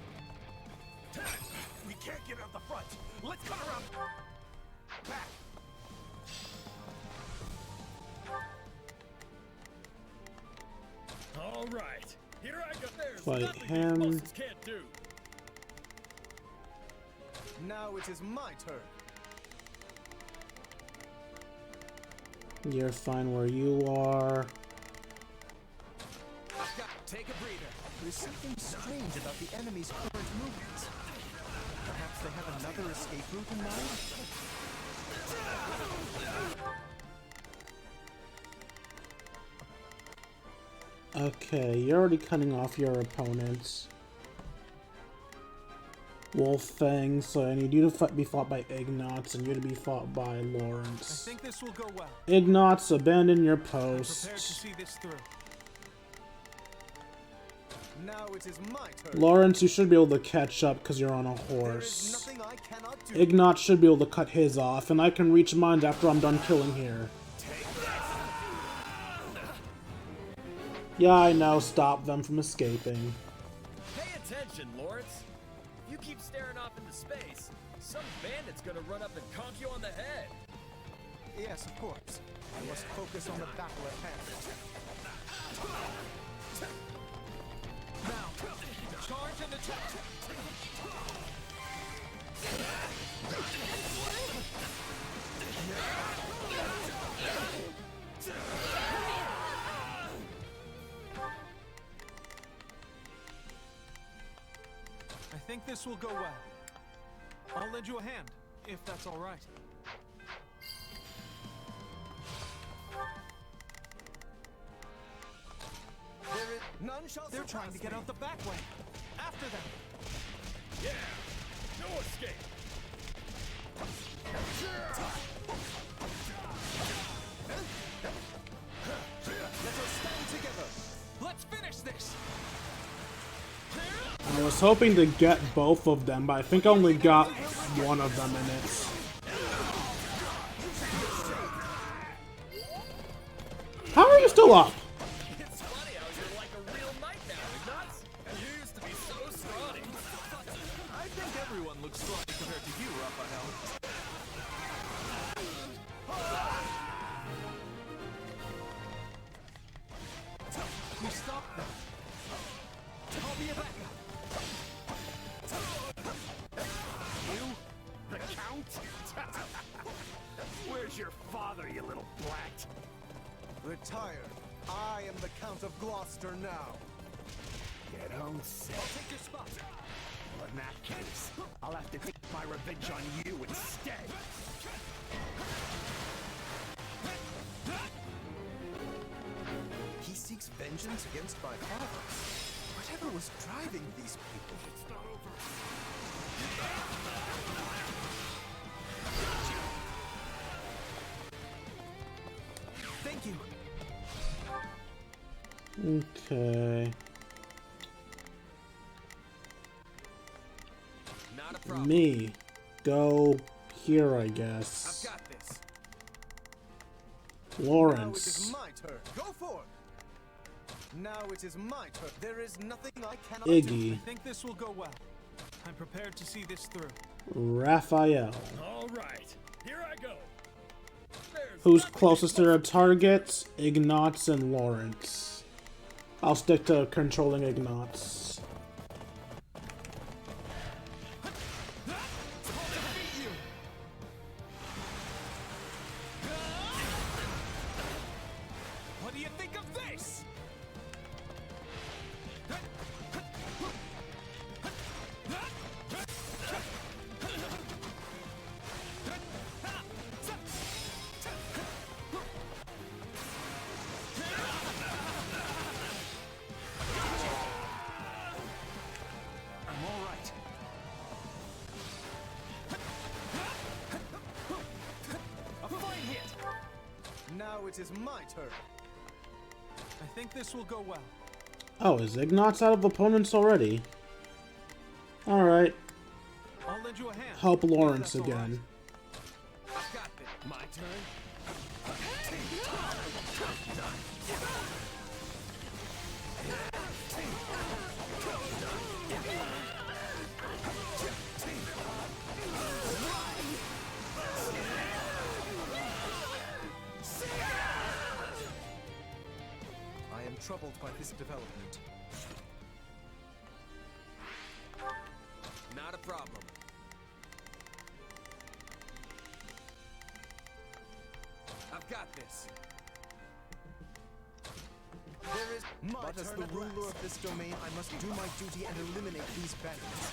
[SPEAKER 12] We can't get out the front. Let's cut around. Back. All right, here I go. There's
[SPEAKER 4] Fight
[SPEAKER 12] nothing
[SPEAKER 4] him.
[SPEAKER 12] these muscles can't do.
[SPEAKER 17] Now it is my turn.
[SPEAKER 4] You're fine where you are.
[SPEAKER 2] Take a breather.
[SPEAKER 17] There's something strange about the enemy's current movements. Perhaps they have another escape route in mind?
[SPEAKER 4] Okay, you're already cutting off your opponents. Wolfang, so I need you to be fought by Ignatz and you to be fought by
[SPEAKER 16] I
[SPEAKER 4] Lorenz.
[SPEAKER 16] think this will go well.
[SPEAKER 4] Ignatz, abandon your
[SPEAKER 16] I'm prepared to
[SPEAKER 4] post.
[SPEAKER 16] see this through.
[SPEAKER 17] Now it is my turn.
[SPEAKER 4] Lorenz, you should be able to catch up because you're on a horse.
[SPEAKER 17] Nothing I cannot do.
[SPEAKER 4] Ignatz should be able to cut his off, and I can reach mine after I'm done killing here. Yeah, I know. Stop them from escaping.
[SPEAKER 12] Pay attention, Lawrence. If you keep staring off into space, some bandit's gonna run up and conk you on the head.
[SPEAKER 17] Yes, of course. I must focus on the battle at hand.
[SPEAKER 16] Now, charge and attack! I think this will go well. I'll lend you a hand, if that's all right. They're trying to get out the back way. After them.
[SPEAKER 12] Yeah, no escape.
[SPEAKER 16] Let us stand together. Let's finish this.
[SPEAKER 4] I was hoping to get both of them, but I think I only got one of them in it. How are you still up?
[SPEAKER 12] It's funny how you're like a real knight now, Ignatz. You used to be so scrawny.
[SPEAKER 16] I think everyone looks scrawny compared to you, Raphael. We stopped them. I'll be a backup.
[SPEAKER 12] You? The Count? Where's your father, you little brat?
[SPEAKER 17] Retired. I am the Count of Gloucester now.
[SPEAKER 12] Get on set.
[SPEAKER 16] I'll take your spot.
[SPEAKER 12] Well, in that case, I'll have to take my revenge on you instead.
[SPEAKER 17] He seeks vengeance against my father. Whatever was driving these people? It's not over. Thank you.
[SPEAKER 4] Okay.
[SPEAKER 2] Not a problem.
[SPEAKER 4] Me. go here, I guess.
[SPEAKER 17] I've got this.
[SPEAKER 4] Lorenz.
[SPEAKER 17] Now it is my turn. Go for it. Now it is my turn. There is nothing I cannot do.
[SPEAKER 4] Iggy.
[SPEAKER 16] I think this will go well. I'm prepared to see this through.
[SPEAKER 4] Raphael.
[SPEAKER 12] All right, here I go.
[SPEAKER 4] Who's closest to their targets? Ignatz and Lawrence. I'll stick to controlling Ignatz.
[SPEAKER 16] What do you think of this? I'm all right. A fine hit.
[SPEAKER 17] Now it is my turn.
[SPEAKER 16] I think this will go well.
[SPEAKER 4] Oh, is Ignatz out of opponents already? Alright.
[SPEAKER 16] I'll lend you a hand.
[SPEAKER 4] Help Lawrence again.
[SPEAKER 17] I've got this. My turn. I am troubled by this development.
[SPEAKER 2] Not a problem. I've got this.
[SPEAKER 17] There is but as the ruler of this domain, I must do my duty and eliminate these bandits.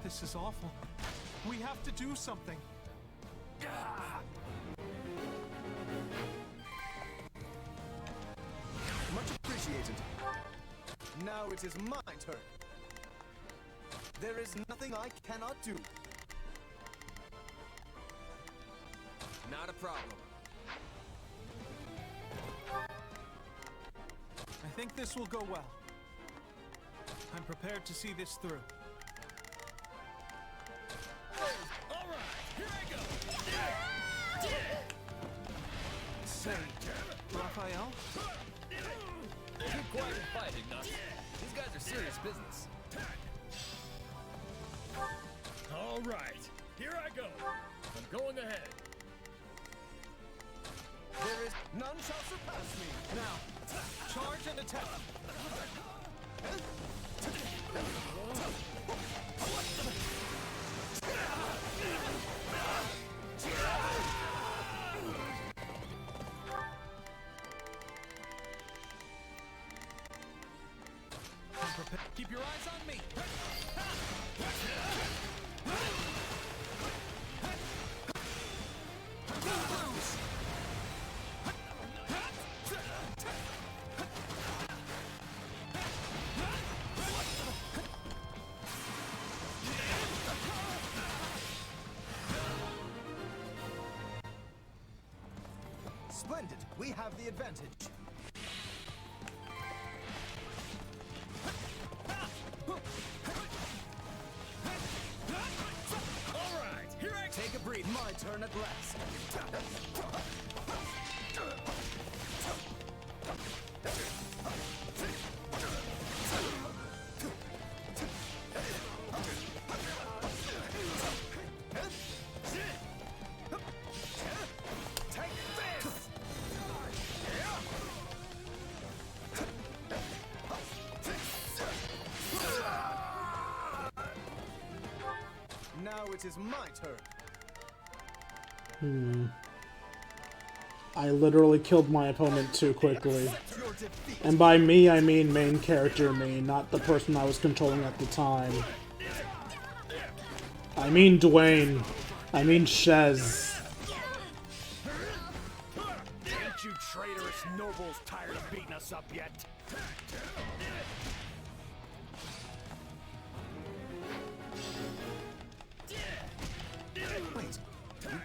[SPEAKER 16] This is awful. We have to do something.
[SPEAKER 17] Much appreciated. Now it is my turn. There is nothing I cannot do.
[SPEAKER 2] Not a problem.
[SPEAKER 16] I think this will go well. I'm prepared to see this through.
[SPEAKER 12] All right, here I go.
[SPEAKER 16] Say, Raphael?
[SPEAKER 12] Keep quiet and fight, Ignatz. These guys are serious business. All right, here I go. I'm going ahead.
[SPEAKER 17] There is none shall surpass me.
[SPEAKER 16] Now, charge and attack.
[SPEAKER 12] Keep your eyes on me.
[SPEAKER 17] Splendid. We have the advantage.
[SPEAKER 2] Take a breath.
[SPEAKER 17] My turn at last. Now it is my turn.
[SPEAKER 4] I literally killed my opponent too quickly. And by me, I mean main character me, not the person I was controlling at the time. I mean Dwayne. I mean Shez.
[SPEAKER 18] Ain't you traitorous nobles tired of beating us up yet?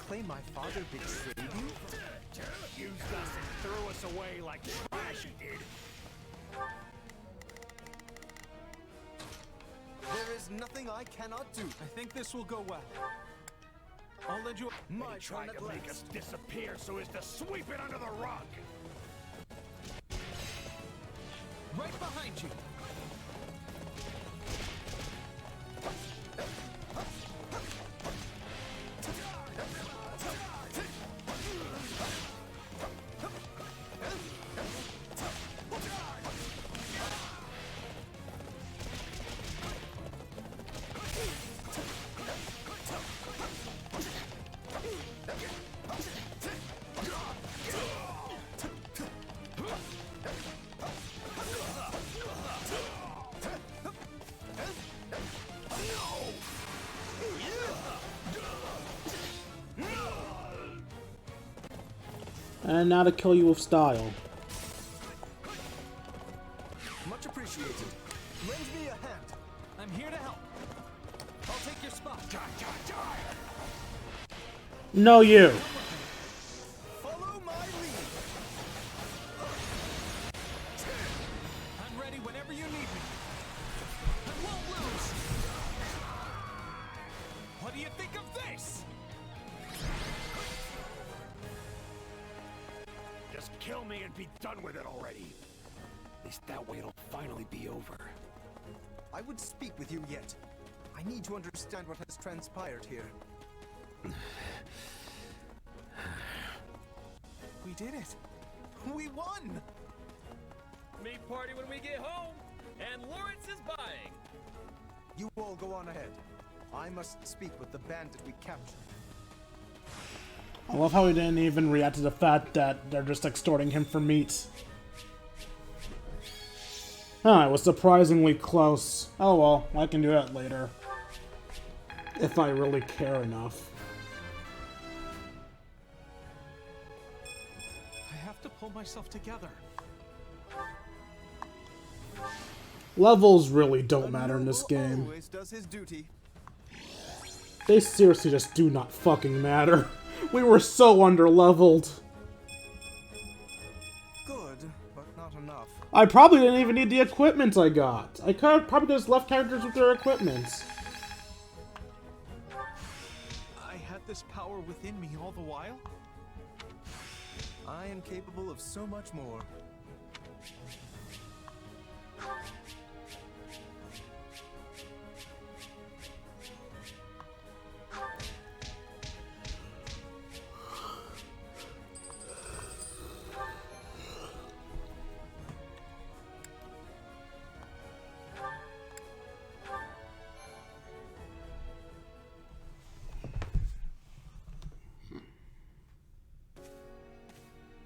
[SPEAKER 17] claim my father betrayed you?
[SPEAKER 18] Used us and threw us away like trash he did.
[SPEAKER 17] There is nothing I cannot do.
[SPEAKER 16] I think this will go well. I'll lend you
[SPEAKER 18] My he tried to make us disappear so as to sweep it under the rug.
[SPEAKER 16] Right behind you.
[SPEAKER 4] And now to kill you with style.
[SPEAKER 17] Much appreciated. Lend me a hand.
[SPEAKER 16] I'm here to help. I'll take your spot.
[SPEAKER 4] No, you.
[SPEAKER 17] Follow my lead.
[SPEAKER 16] I'm ready whenever you need me. I won't lose. What do you think of this?
[SPEAKER 18] Just kill me and be done with it already. At least that way it'll finally be over.
[SPEAKER 17] I would speak with you yet. I need to understand what has transpired here.
[SPEAKER 16] We did it.
[SPEAKER 17] We won!
[SPEAKER 12] Meat party when we get home, and Lawrence is buying.
[SPEAKER 17] You all go on ahead. I must speak with the bandit we captured.
[SPEAKER 4] I love how he didn't even react to the fact that they're just extorting him for meat. It was surprisingly close. Oh well, I can do that later. If I really care enough.
[SPEAKER 16] I have to pull myself together.
[SPEAKER 4] Levels really don't matter in this game.
[SPEAKER 17] Always does his duty.
[SPEAKER 4] They seriously just do not fucking matter. We were so underleveled.
[SPEAKER 17] Good, but not enough.
[SPEAKER 4] I probably didn't even need the equipment I got. I could have probably just left characters with their equipment.
[SPEAKER 16] I had this power within me all the while?
[SPEAKER 17] I am capable of so much more.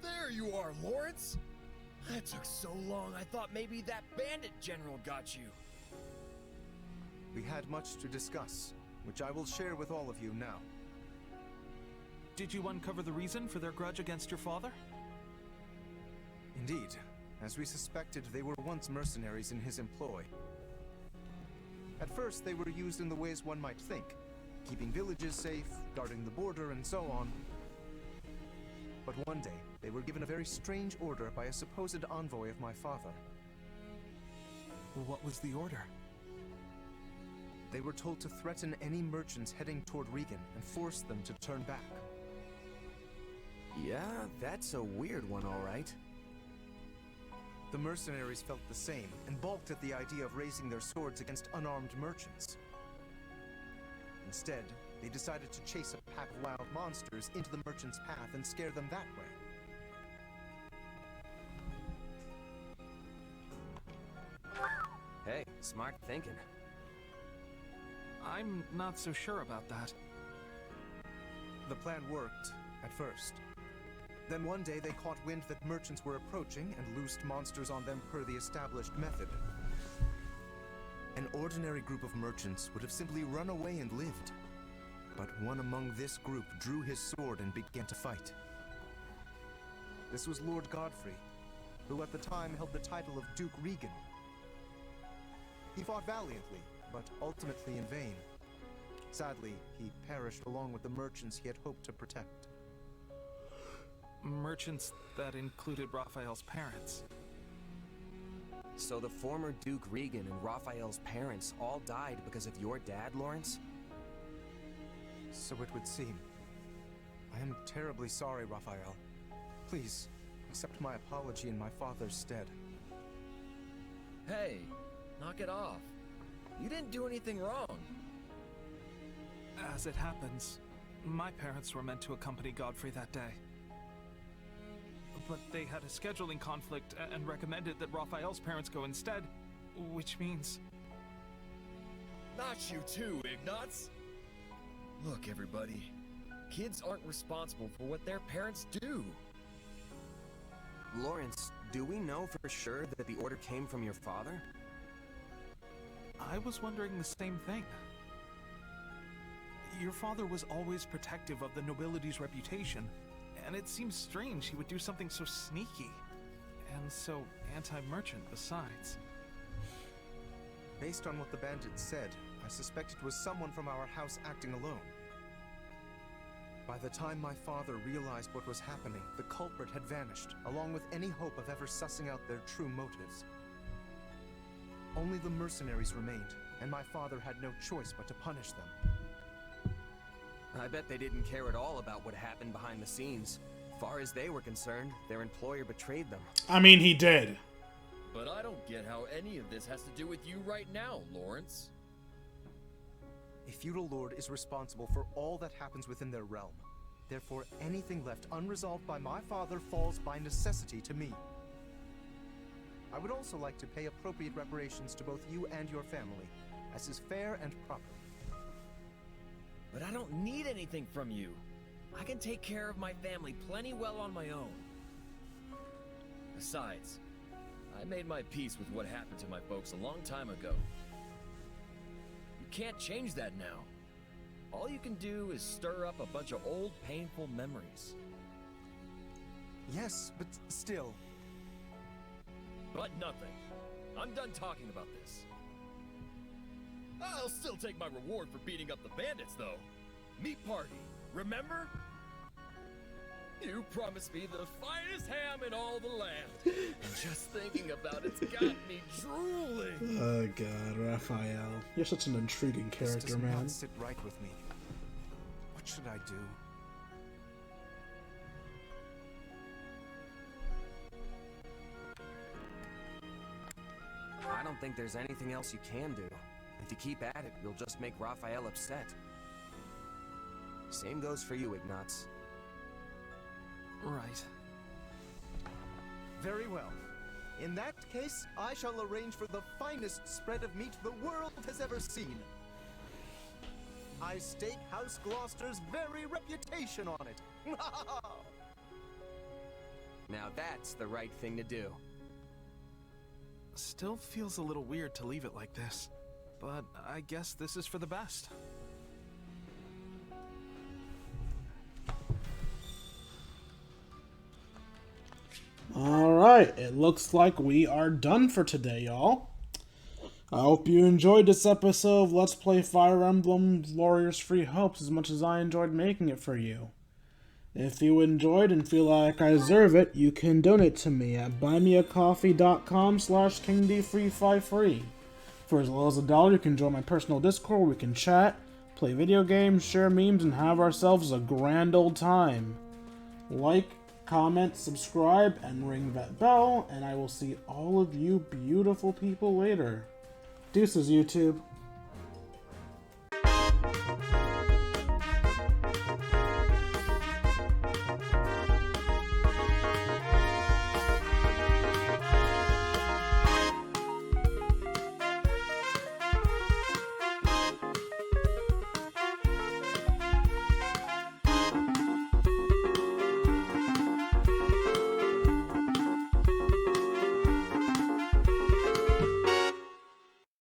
[SPEAKER 12] There you are, Lawrence. That took so long, I thought maybe that bandit general got you.
[SPEAKER 17] We had much to discuss, which I will share with all of you now.
[SPEAKER 16] Did you uncover the reason for their grudge against your father?
[SPEAKER 17] Indeed. As we suspected, they were once mercenaries in his employ. At first, they were used in the ways one might think, keeping villages safe, guarding the border, and so on. But one day, they were given a very strange order by a supposed envoy of my father.
[SPEAKER 16] What was the order?
[SPEAKER 17] They were told to threaten any merchants heading toward Regan and force them to turn back.
[SPEAKER 2] Yeah, that's a weird one, all right.
[SPEAKER 17] The mercenaries felt the same and balked at the idea of raising their swords against unarmed merchants. Instead, they decided to chase a pack of wild monsters into the merchant's path and scare them that way.
[SPEAKER 2] Hey, smart thinking.
[SPEAKER 16] I'm not so sure about that.
[SPEAKER 17] The plan worked, at first. Then one day they caught wind that merchants were approaching and loosed monsters on them per the established method. An ordinary group of merchants would have simply run away and lived. But one among this group drew his sword and began to fight. This was Lord Godfrey, who at the time held the title of Duke Regan. He fought valiantly, but ultimately in vain. Sadly, he perished along with the merchants he had hoped to protect.
[SPEAKER 16] Merchants that included Raphael's parents.
[SPEAKER 2] So the former Duke Regan and Raphael's parents all died because of your dad, Lorenz?
[SPEAKER 17] So it would seem. I am terribly sorry, Raphael. Please, accept my apology in my father's stead.
[SPEAKER 12] Hey, knock it off. You didn't do anything wrong.
[SPEAKER 16] As it happens, my parents were meant to accompany Godfrey that day. But they had a scheduling conflict and recommended that Raphael's parents go instead, which means...
[SPEAKER 12] Not you too, Ignatz! Look, everybody. Kids aren't responsible for what their parents do.
[SPEAKER 2] Lorenz, do we know for sure that the order came from your father?
[SPEAKER 16] I was wondering the same thing. Your father was always protective of the nobility's reputation, and it seems strange he would do something so sneaky, and so anti-merchant besides.
[SPEAKER 17] Based on what the bandits said, I suspect it was someone from our house acting alone. By the time my father realized what was happening, the culprit had vanished, along with any hope of ever sussing out their true motives. Only the mercenaries remained, and my father had no choice but to punish them.
[SPEAKER 2] I bet they didn't care at all about what happened behind the scenes. Far as they were concerned, their employer betrayed them.
[SPEAKER 4] I mean, he did.
[SPEAKER 12] But I don't get how any of this has to do with you right now, Lorenz.
[SPEAKER 17] A feudal lord is responsible for all that happens within their realm. Therefore, anything left unresolved by my father falls by necessity to me. I would also like to pay appropriate reparations to both you and your family, as is fair and proper.
[SPEAKER 12] But I don't need anything from you. I can take care of my family plenty well on my own. Besides, I made my peace with what happened to my folks a long time ago. You can't change that now. All you can do is stir up a bunch of old, painful memories.
[SPEAKER 17] Yes, but still...
[SPEAKER 12] But nothing. I'm done talking about this. I'll still take my reward for beating up the bandits, though. Meat party, remember? You promised me the finest ham in all the land. And just thinking about it's got me drooling.
[SPEAKER 4] Oh god, Raphael. You're such an intriguing character,
[SPEAKER 17] this does
[SPEAKER 4] man.
[SPEAKER 17] not sit right with me. What should I do?
[SPEAKER 2] I don't think there's anything else you can do. If you keep at it, you'll just make Raphael upset. Same goes for you, Ignatz.
[SPEAKER 16] Right.
[SPEAKER 17] Very well. In that case, I shall arrange for the finest spread of meat the world has ever seen. I stake House Gloucester's very reputation on it.
[SPEAKER 2] Now that's the right thing to do.
[SPEAKER 16] Still feels a little weird to leave it like this, but I guess this is for the best.
[SPEAKER 4] Alright, it looks like we are done for today, y'all. I hope you enjoyed this episode of Let's Play Fire Emblem Warriors Free Hopes as much as I enjoyed making it for you. If you enjoyed and feel like I deserve it, you can donate to me at buymeacoffee.com/KingD353. For as little as $1, you can join my personal Discord where we can chat, play video games, share memes, and have ourselves a grand old time. Like, comment, subscribe, and ring that bell, and I will see all of you beautiful people later. Deuces, YouTube.